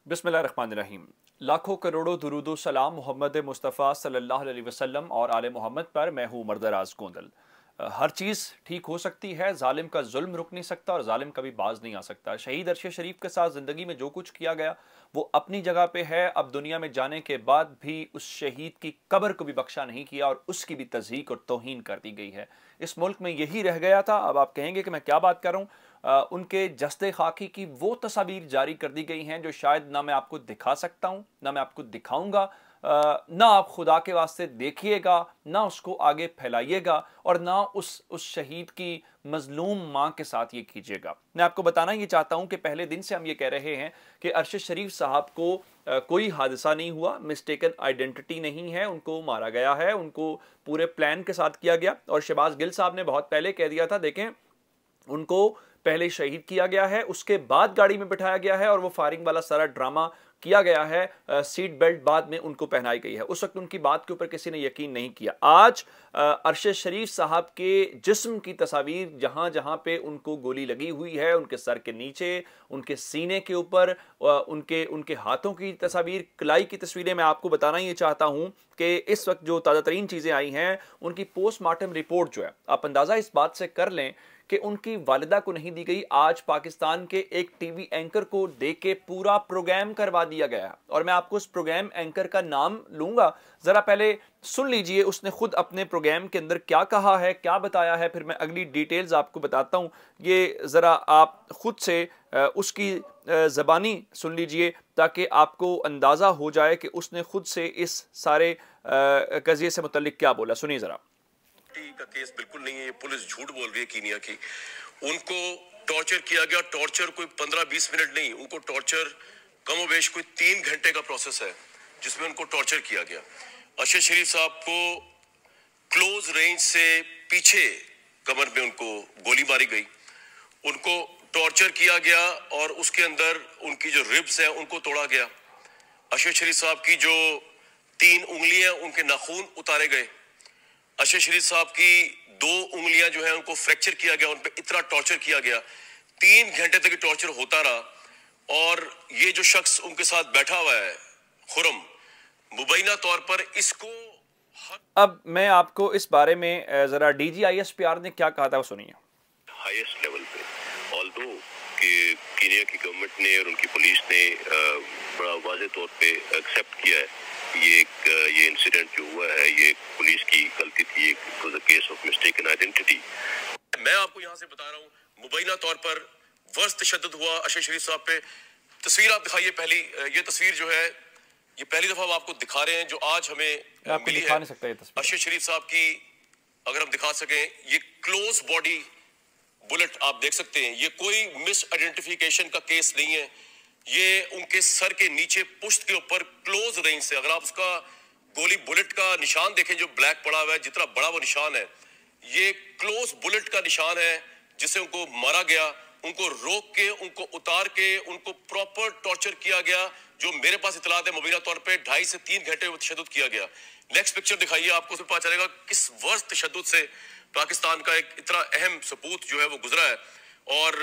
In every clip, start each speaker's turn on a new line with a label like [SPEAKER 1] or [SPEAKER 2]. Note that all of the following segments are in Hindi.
[SPEAKER 1] बिस्मिल्लाहिर्रहमानिर्रहीम। लाखों करोड़ों दुरूदो सलाम मोहम्मद मुस्तफ़ा सल्लल्लाहु अलैहि वसल्लम और आले मोहम्मद पर। मैं हूँ मर्दराज गोंदल। हर चीज़ ठीक हो सकती है, जालिम का जुल्म रुक नहीं सकता और जालिम कभी बाज नहीं आ सकता। शहीद अरशद शरीफ के साथ ज़िंदगी में जो कुछ किया गया वो अपनी जगह पे है। अब दुनिया में जाने के बाद भी उस शहीद की कब्र को भी बख्शा नहीं किया और उसकी भी तज़हीक और तौहीन कर दी गई है। इस मुल्क में यही रह गया था। अब आप कहेंगे कि मैं क्या बात कर रहा हूँ। उनके जस्ते खाकी की वो तस्वीर जारी कर दी गई हैं जो शायद ना मैं आपको दिखा सकता हूँ, ना मैं आपको दिखाऊंगा, ना आप खुदा के वास्ते देखिएगा, ना उसको आगे फैलाइएगा और ना उस शहीद की मजलूम माँ के साथ ये कीजिएगा। मैं आपको बताना ये चाहता हूँ कि पहले दिन से हम ये कह रहे हैं कि अरशद शरीफ साहब को कोई हादसा नहीं हुआ, मिस्टेकन आइडेंटिटी नहीं है, उनको मारा गया है, उनको पूरे प्लान के साथ किया गया। और शहबाज गिल साहब ने बहुत पहले कह दिया था, देखें उनको पहले शहीद किया गया है, उसके बाद गाड़ी में बिठाया गया है और वो फायरिंग वाला सारा ड्रामा किया गया है। सीट बेल्ट बाद में उनको पहनाई गई है। उस वक्त उनकी बात के ऊपर किसी ने यकीन नहीं किया। आज अरशद शरीफ साहब के जिस्म की तस्वीर जहां जहां पे उनको गोली लगी हुई है, उनके सर के नीचे, उनके सीने के ऊपर, उनके उनके हाथों की तस्वीर, कलाई की तस्वीरें मैं आपको बताना ये चाहता हूं कि इस वक्त जो ताज़ा तरीन चीज़ें आई हैं, उनकी पोस्टमार्टम रिपोर्ट जो है, आप अंदाज़ा इस बात से कर लें कि उनकी वालिदा को नहीं दी गई। आज पाकिस्तान के एक टीवी एंकर को दे के पूरा प्रोग्राम करवा दिया गया। और मैं आपको उस प्रोग्राम एंकर का नाम लूंगा, जरा पहले सुन लीजिए उसने खुद अपने प्रोग्राम के अंदर क्या कहा है, क्या बताया है, फिर मैं अगली डिटेल्स आपको बताता हूं। ये जरा आप खुद से उसकी ज़बानी सुन लीजिए ताकि आपको अंदाज़ा हो जाए कि उसने खुद से इस सारे कज़िये से मुतल्लिक क्या बोला। सुनिए जरा।
[SPEAKER 2] का केस बिल्कुल नहीं है, ये पुलिस झूठ बोल रही है कीनिया की। उनको टॉर्चर किया गया। टॉर्चर कोई 15-20 मिनट नहीं, उनको टॉर्चर कमोबेश कोई 3 घंटे का प्रोसेस है जिसमें उनको टॉर्चर किया गया। अरशद शरीफ साहब को क्लोज रेंज से पीछे कमर में उनको गोली मारी गई, उनको टॉर्चर किया गया और उसके अंदर उनकी जो रिब्स हैं उनको तोड़ा गया। अरशद शरीफ साहब की जो 3 उंगलियां, उनके नाखून उतारे गए। अरशद शरीफ साहब की 2 उंगलियां जो है उनको फ्रैक्चर किया गया, उन पर इतना टॉर्चर किया गया। 3 घंटे तक टॉर्चर होता रहा और ये जो शख्स उनके साथ बैठा हुआ है खुरम, मुबैना तौर पर इसको
[SPEAKER 1] अब मैं आपको इस बारे में जरा DGISPR ने क्या कहा था वो सुनिए।
[SPEAKER 2] हाईएस्ट लेवल पे ऑल्दो कि कीनिया की गवर्नमेंट ने और उनकी पुलिस ने बड़ा वाज़ेह तौर पे एक्सेप्ट किया है ये इंसिडेंट जो हुआ है ये पुलिस की गलती थी, it was a case of mistaken identity. मैं आपको यहाँ से बता रहा हूँ, मुबैना तौर पर वर्स्ट तशद्दुद हुआ अरशद शरीफ साहब पे। तस्वीर आप दिखाइए पहली, ये तस्वीर जो है ये पहली दफा आपको दिखा रहे हैं जो आज हमें मिली है अरशद शरीफ साहब की। अगर हम दिखा सकें, ये क्लोज बॉडी बुलेट आप देख सकते हैं, ये कोई मिस आइडेंटिफिकेशन का केस नहीं है। ये उनके सर के नीचे पुश्त के ऊपर क्लोज रेंज से, अगर आप उसका गोली बुलेट का निशान देखें जो ब्लैक पड़ा हुआ है, जितना बड़ा वो निशान है, ये क्लोज बुलेट का निशान है जिसे उनको मारा गया। उनको रोक के, उनको उतार के, उनको प्रॉपर टॉर्चर किया गया। जो मेरे पास इतलात है मुबीना तौर पे 2.5 से 3 घंटे तशद्दुद किया गया। नेक्स्ट पिक्चर दिखाइए, आपको उसमें पता चलेगा किस वर्स्ट तशद्दुद से पाकिस्तान का एक इतना अहम सपूत जो है वो गुजरा है। और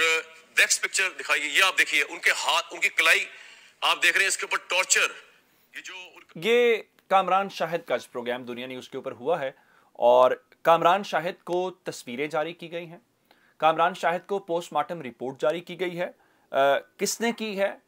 [SPEAKER 2] नेक्स्ट पिक्चर दिखाइए, ये आप देखिए उनके हाथ, उनकी कलाई आप देख रहे हैं, इसके ऊपर टॉर्चर।
[SPEAKER 1] ये कामरान शाहिद का प्रोग्राम दुनिया न्यूज़ के ऊपर हुआ है और कामरान शाहिद को तस्वीरें जारी की गई हैं, कामरान शाहिद को पोस्टमार्टम रिपोर्ट जारी की गई है। किसने की है,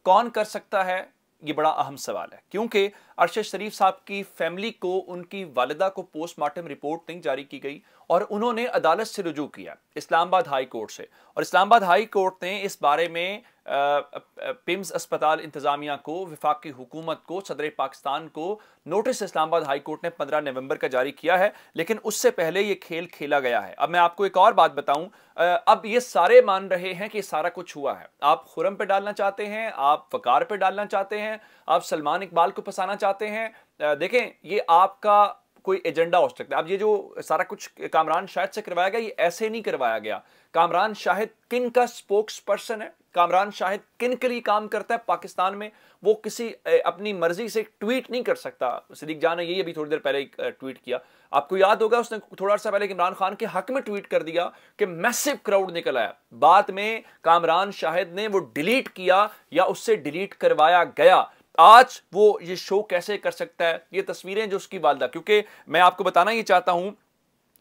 [SPEAKER 1] कौन कर सकता है, ये बड़ा अहम सवाल है। क्योंकि अरशद शरीफ साहब की फैमिली को, उनकी वालिदा को पोस्टमार्टम रिपोर्ट नहीं जारी की गई और उन्होंने अदालत से रुजू किया, इस्लामाबाद हाई कोर्ट से। और इस्लामाबाद हाई कोर्ट ने इस बारे में पिम्स अस्पताल इंतजामिया को, वफाकी हुकूमत को, सदर पाकिस्तान को नोटिस इस्लामाबाद हाई कोर्ट ने 15 नवंबर का जारी किया है। लेकिन उससे पहले ये खेल खेला गया है। अब मैं आपको एक और बात बताऊं, अब ये सारे मान रहे हैं कि सारा कुछ हुआ है। आप खुरम पे डालना चाहते हैं, आप वकार पे डालना चाहते हैं, आप सलमान इकबाल को फंसाना चाहते हैं। देखें, ये आपका कोई एजेंडा हो सकता है। अब ये जो सारा कुछ कामरान शाहिद से करवाया गया, ये ऐसे नहीं करवाया गया। कामरान शाहिद किन का स्पोक्स पर्सन है? कामरान शाहिद किन के लिए काम करता है पाकिस्तान में, वो किसी अपनी मर्जी से ट्वीट नहीं कर सकता। सिद्दीक जान ने यही अभी थोड़ी देर पहले ट्वीट किया, आपको याद होगा उसने थोड़ा सा पहले इमरान खान के हक में ट्वीट कर दिया कि मैसिव क्राउड निकल आया। बाद में कामरान शाहिद ने वो डिलीट किया या उससे डिलीट करवाया गया। आज वो ये शो कैसे कर सकता है? ये तस्वीरें जो उसकी वालदा, क्योंकि मैं आपको बताना ये चाहता हूं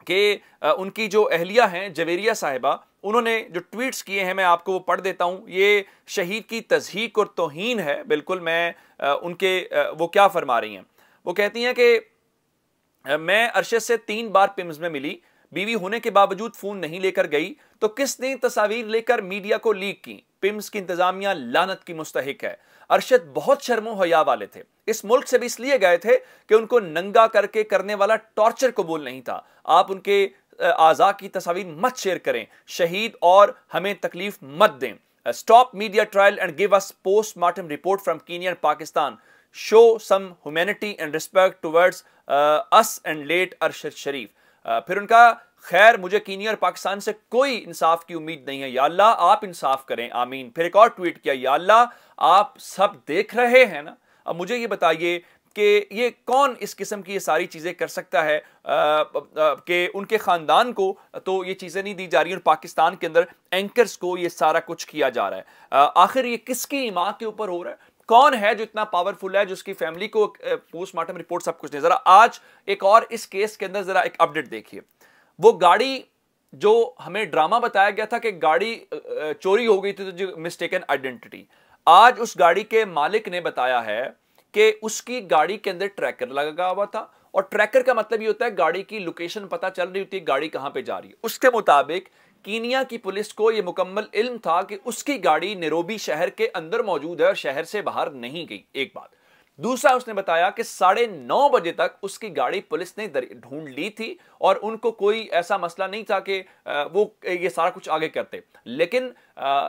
[SPEAKER 1] कि उनकी जो अहलिया हैं जवेरिया साहिबा, उन्होंने जो ट्वीट्स किए हैं मैं आपको वो पढ़ देता हूं। ये शहीद की तज़हीक और तौहीन है बिल्कुल। मैं उनके वो क्या फरमा रही हैं, वो कहती हैं कि मैं अरशद से 3 बार पिम्स में मिली, बीवी होने के बावजूद फोन नहीं लेकर गई तो किसने तस्वीर लेकर मीडिया को लीक की? पिम्स की इंतजामिया लानत की मुस्तहिक है। अरशद बहुत शर्मो हया वाले थे, इस मुल्क से भी इसलिए गए थे कि उनको नंगा करके करने वाला टॉर्चर कबूल नहीं था। आप उनके आज़ा की तस्वीर मत शेयर करें, शहीद और हमें तकलीफ मत दें। Stop media trial and give us postmortem report from Kenya and Pakistan. Show some humanity and respect towards us and let Arshad Sharif. फिर उनका खैर मुझे कीनिया और पाकिस्तान से कोई इंसाफ की उम्मीद नहीं है, या अल्लाह आप इंसाफ करें, आमीन। फिर एक और ट्वीट किया, या अल्लाह आप सब देख रहे हैं ना, अब मुझे ये बताइए कि ये कौन इस किस्म की ये सारी चीज़ें कर सकता है कि उनके ख़ानदान को तो ये चीज़ें नहीं दी जा रही और पाकिस्तान के अंदर एंकर्स को ये सारा कुछ किया जा रहा है। आखिर ये किसकी माँ के ऊपर हो रहा है? कौन है जो इतना पावरफुल है, जो उसकी फैमिली को पोस्टमार्टम रिपोर्ट सब कुछ नहीं? जरा आज एक और इस केस के अंदर जरा एक अपडेट देखिए। वो गाड़ी जो हमें ड्रामा बताया गया था कि गाड़ी चोरी हो गई थी, तो जो मिस्टेकन आइडेंटिटी, आज उस गाड़ी के मालिक ने बताया है कि उसकी गाड़ी के अंदर ट्रैकर लगा हुआ था, और ट्रैकर का मतलब ये होता है गाड़ी की लोकेशन पता चल रही होती है, गाड़ी कहां पे जा रही है। उसके मुताबिक कीनिया की पुलिस को यह मुकम्मल इल्म था कि उसकी गाड़ी नैरोबी शहर के अंदर मौजूद है और शहर से बाहर नहीं गई, एक बात। दूसरा, उसने बताया कि 9:30 बजे तक उसकी गाड़ी पुलिस ने ढूंढ ली थी और उनको कोई ऐसा मसला नहीं था कि वो ये सारा कुछ आगे करते। लेकिन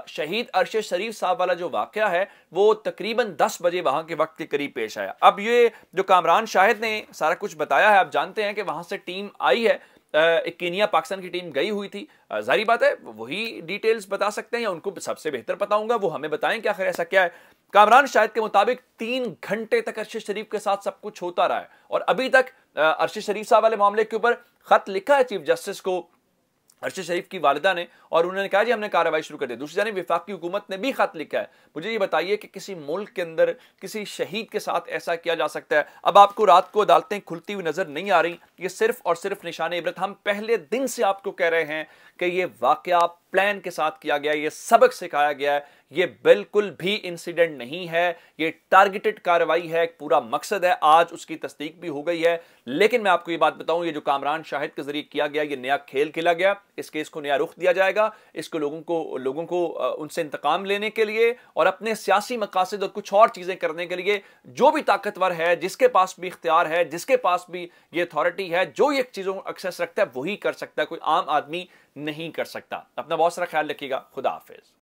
[SPEAKER 1] शहीद अरशद शरीफ साहब वाला जो वाकया है वो तकरीबन 10 बजे वहां के वक्त के करीब पेश आया। अब ये जो कामरान शाहिद ने सारा कुछ बताया है, आप जानते हैं कि वहां से टीम आई है, एक कीनिया पाकिस्तान की टीम गई हुई थी। जाहिर बात है वही डिटेल्स बता सकते हैं या उनको सबसे बेहतर पता होगा, वो हमें बताएं कि आखिर ऐसा क्या है। कामरान शाहिद के मुताबिक 3 घंटे तक अरशद शरीफ के साथ सब कुछ होता रहा है और अभी तक अरशद शरीफ साहब वाले मामले के ऊपर खत लिखा है चीफ जस्टिस को अरशद शरीफ की वालिदा ने, और उन्होंने कहा जी हमने कार्रवाई शुरू कर दी। दूसरी जानिब वफाकी हुकूमत ने भी खत लिखा है। मुझे ये बताइए कि किसी मुल्क के अंदर किसी शहीद के साथ ऐसा किया जा सकता है? अब आपको रात को अदालतें खुलती हुई नजर नहीं आ रही, ये सिर्फ और सिर्फ निशान इबरत। हम पहले दिन से आपको कह रहे हैं कि ये वाकया प्लान के साथ किया गया है, ये सबक सिखाया गया है, ये बिल्कुल भी इंसिडेंट नहीं है, ये टारगेटेड कार्रवाई है, एक पूरा मकसद है। आज उसकी तस्दीक भी हो गई है। लेकिन मैं आपको ये बात बताऊं, ये जो कामरान शाहिद के जरिए किया गया, ये नया खेल खेला गया, इस केस को नया रुख दिया जाएगा। इसको लोगों को उनसे इंतकाम लेने के लिए और अपने सियासी मकासद और कुछ और चीजें करने के लिए जो भी ताकतवर है, जिसके पास भी इख्तियार है, जिसके पास भी ये अथॉरिटी है, जो ये चीजों को एक्सेस रखता है, वही कर सकता है, कोई आम आदमी नहीं कर सकता। अपना बहुत सारा ख्याल रखिएगा। खुदा हाफिज।